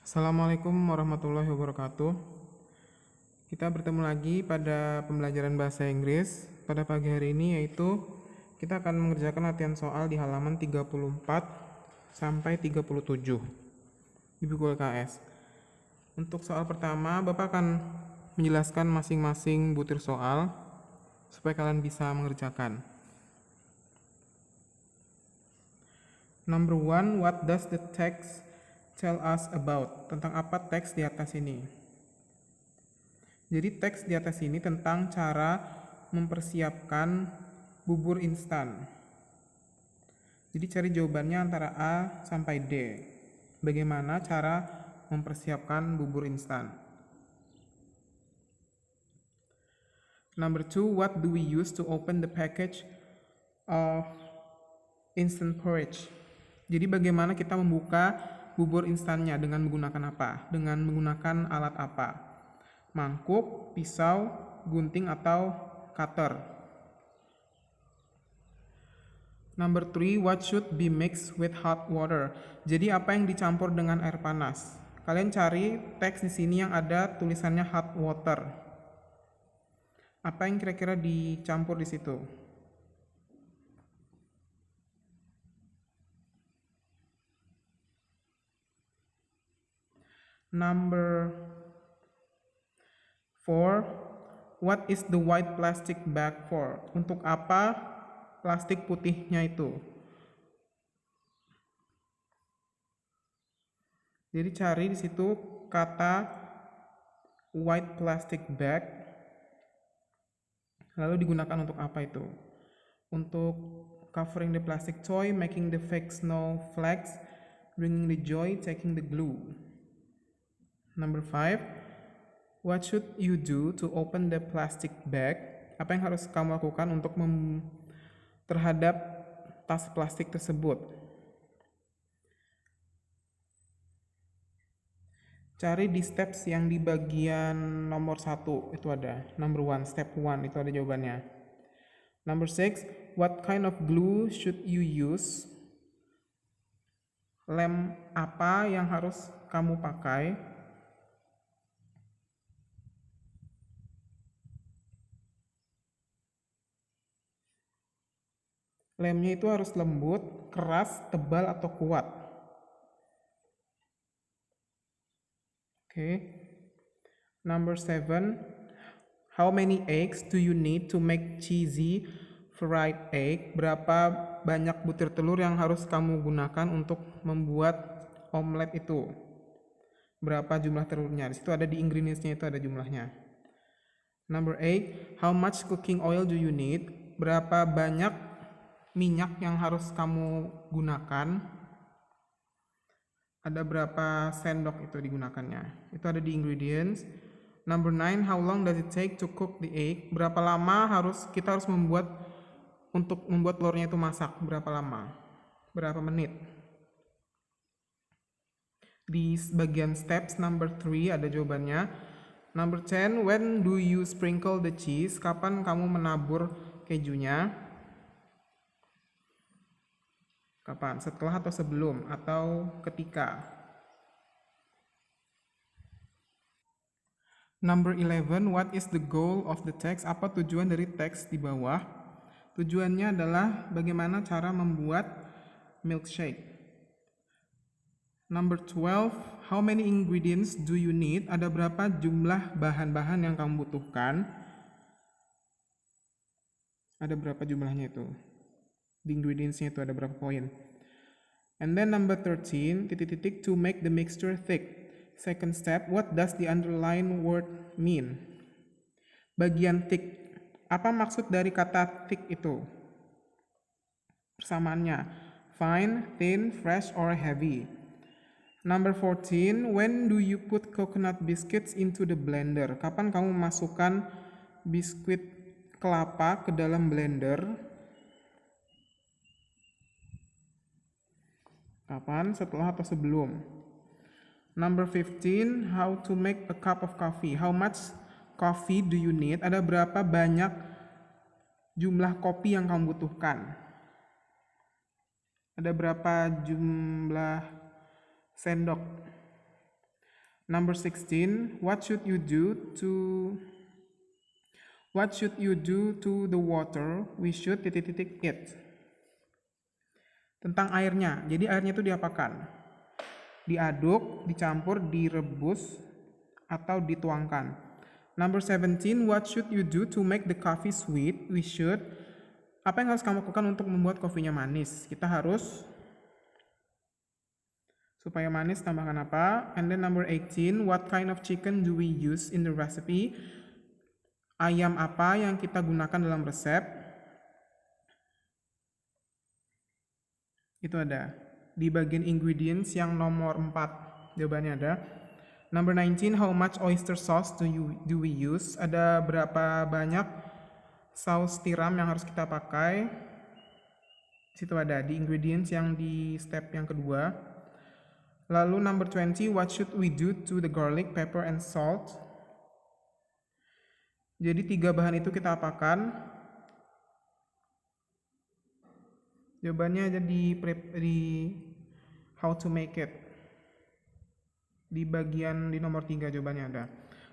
Assalamualaikum warahmatullahi wabarakatuh. Kita bertemu lagi pada pembelajaran bahasa Inggris pada pagi hari ini, yaitu kita akan mengerjakan latihan soal di halaman 34 sampai 37 di buku LKS. Untuk soal pertama, Bapak akan menjelaskan masing-masing butir soal supaya kalian bisa mengerjakan. Number 1, what does the text tell us about? Tentang apa teks di atas ini? Jadi teks di atas ini tentang cara mempersiapkan bubur instan. Jadi cari jawabannya antara A sampai D. Bagaimana cara mempersiapkan bubur instan? Number 2, what do we use to open the package of instant porridge? Jadi bagaimana kita membuka bubur instannya, dengan menggunakan apa? Dengan menggunakan alat apa? Mangkuk, pisau, gunting, atau cutter. Number 3, what should be mixed with hot water? Jadi apa yang dicampur dengan air panas? Kalian cari teks di sini yang ada tulisannya hot water. Apa yang kira-kira dicampur di situ? Number 4, what is the white plastic bag for? Untuk apa plastik putihnya itu? Jadi cari di situ kata white plastic bag, lalu digunakan untuk apa itu? Untuk covering the plastic toy, making the fake snow flakes, bringing the joy, taking the glue. Number 5, what should you do to open the plastic bag? Apa yang harus kamu lakukan untuk terhadap tas plastik tersebut? Cari di steps yang di bagian nomor 1, itu ada. Number 1, step 1, itu ada jawabannya. Number 6, what kind of glue should you use? Lem apa yang harus kamu pakai? Lemnya itu harus lembut, keras, tebal, atau kuat. Okay. Number 7, how many eggs do you need to make cheesy fried egg? Berapa banyak butir telur yang harus kamu gunakan untuk membuat omelet itu? Berapa jumlah telurnya? Di situ ada di ingredients-nya, itu ada jumlahnya. Number 8, how much cooking oil do you need? Berapa banyak minyak yang harus kamu gunakan? Ada berapa sendok itu digunakannya? Itu ada di ingredients. Number 9, how long does it take to cook the egg? Berapa lama kita harus membuat telurnya itu masak? Berapa lama? Berapa menit? Di bagian steps number 3 ada jawabannya. Number 10, when do you sprinkle the cheese? Kapan kamu menabur kejunya? Kapan? Setelah atau sebelum? Atau ketika? Number 11, what is the goal of the text? Apa tujuan dari teks di bawah? Tujuannya adalah bagaimana cara membuat milkshake. Number 12, how many ingredients do you need? Ada berapa jumlah bahan-bahan yang kamu butuhkan? Ada berapa jumlahnya itu? Di ingredients-nya itu ada berapa poin? And then number 13, titik-titik, to make the mixture thick. Second step, what does the underlined word mean? Bagian thick, apa maksud dari kata thick itu? Persamaannya, fine, thin, fresh, or heavy. Number 14, when do you put coconut biscuits into the blender? Kapan kamu memasukkan biskuit kelapa ke dalam blender? Kapan? Setelah atau sebelum? Number 15, how to make a cup of coffee? How much coffee do you need? Ada berapa banyak jumlah kopi yang kamu butuhkan? Ada berapa jumlah sendok? Number 16, what should you do to the water? We should titik-titik it. Tentang airnya. Jadi airnya itu diapakan? Diaduk, dicampur, direbus, atau dituangkan. Number 17, what should you do to make the coffee sweet? We should. Apa yang harus kamu lakukan untuk membuat kopinya manis? Kita harus, supaya manis, tambahkan apa? And then number 18, what kind of chicken do we use in the recipe? Ayam apa yang kita gunakan dalam resep? Itu ada di bagian ingredients yang nomor 4. Jawabannya ada. Number 19, how much oyster sauce do we use? Ada berapa banyak saus tiram yang harus kita pakai? Situ ada di ingredients yang di step yang kedua. Lalu number 20, what should we do to the garlic, pepper, and salt? Jadi 3 bahan itu kita apakan? Jawabannya ada di how to make it. Di bagian di nomor 3 jawabannya ada.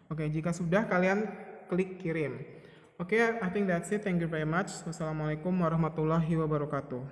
Oke, jika sudah kalian klik kirim. Oke, I think that's it. Thank you very much. Wassalamualaikum warahmatullahi wabarakatuh.